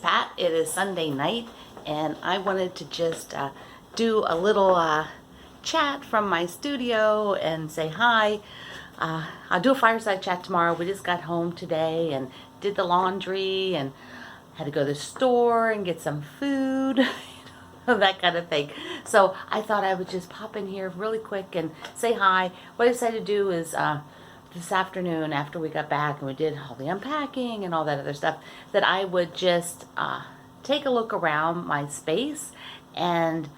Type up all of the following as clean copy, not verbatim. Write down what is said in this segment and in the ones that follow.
Pat. It is Sunday night, and I wanted to just do a little chat from my studio and say hi. I'll do a fireside chat tomorrow. We just got home today and did the laundry and had to go to the store and get some food. That kind of thing. So I thought I would just pop in here really quick and say hi. What I decided to do is this afternoon, after we got back and we did all the unpacking and all that other stuff, that I would just take a look around my space and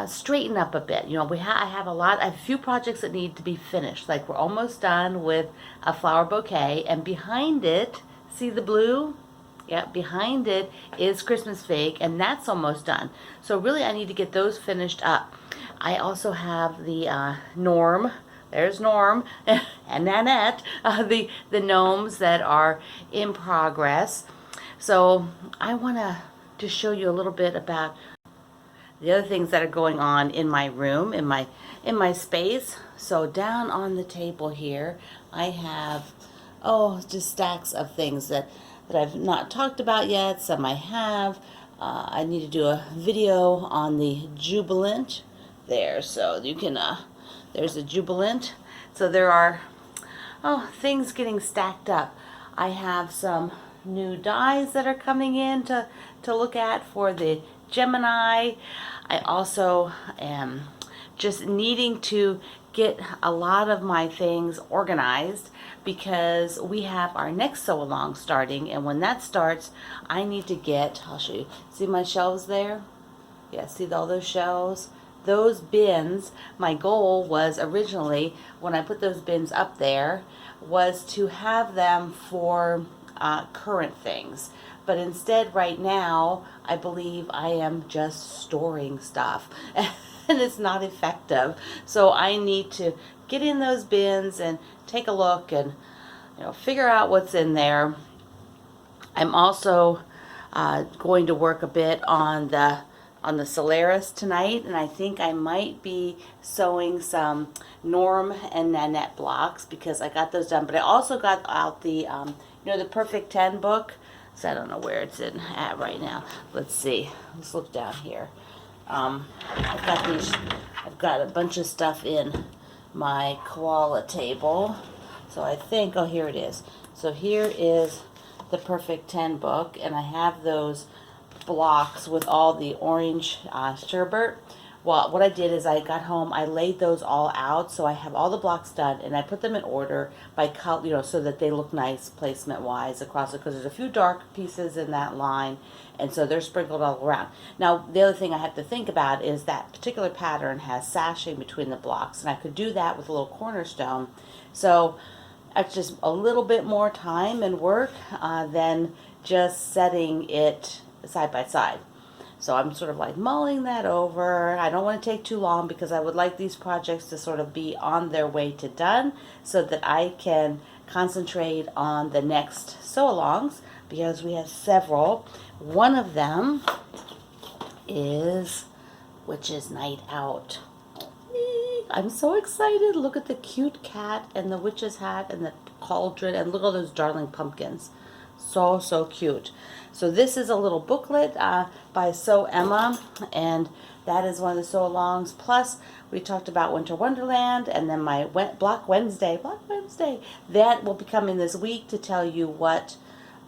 straighten up a bit. You know, I have a few projects that need to be finished. Like, we're almost done with a flower bouquet, and behind it, see the blue? Yeah, behind it is Christmas fig, and that's almost done. So really, I need to get those finished up. I also have the Norm. There's Norm and Nanette, the gnomes that are in progress. So I want to just show you a little bit about the other things that are going on in my room, in my space. So down on the table here, I have just stacks of things that I've not talked about yet. Some I have. I need to do a video on the Jubilant there, so you can there's a Jubilant. So there are things getting stacked up. I have some new dies that are coming in to look at for the Gemini. I also am just needing to get a lot of my things organized because we have our next sew along starting, and when that starts, I need to get, I'll show you, see my shelves there? Yeah, see all those shelves? Those bins, my goal was originally, when I put those bins up there, was to have them for current things. But instead, right now, I believe I am just storing stuff. And it's not effective. So I need to get in those bins and take a look and figure out what's in there. I'm also going to work a bit on the Solaris tonight, and I think I might be sewing some Norm and Nanette blocks because I got those done. But I also got out the the Perfect 10 book. So I don't know where it's at right now. Let's see. Let's look down here. I've got a bunch of stuff in my koala table. So I think, here it is. So here is the Perfect 10 book, and I have those blocks with all the orange sherbet. Well, what I did is I got home, I laid those all out, so I have all the blocks done, and I put them in order by color, so that they look nice placement-wise across it, because there's a few dark pieces in that line, and so they're sprinkled all around. Now, the other thing I have to think about is that particular pattern has sashing between the blocks, and I could do that with a little cornerstone. So that's just a little bit more time and work than just setting it side by side. So I'm sort of like mulling that over. I don't want to take too long because I would like these projects to sort of be on their way to done so that I can concentrate on the next sew-alongs, because we have several. One of them is Witch's Night Out. I'm so excited. Look at the cute cat and the witch's hat and the cauldron, and look at all those darling pumpkins. So cute. So this is a little booklet by Sew Emma, and that is one of the sew-alongs. Plus, we talked about Winter Wonderland, and then my Block Wednesday, that will be coming this week to tell you what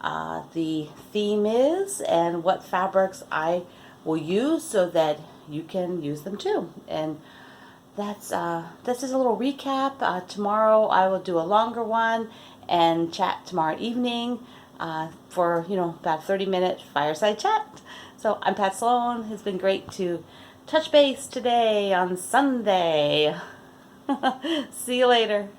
the theme is and what fabrics I will use so that you can use them too. And that's just a little recap. Tomorrow I will do a longer one and chat tomorrow evening for about 30-minute fireside chat. So I'm Pat Sloan. It's been great to touch base today on Sunday. See you later.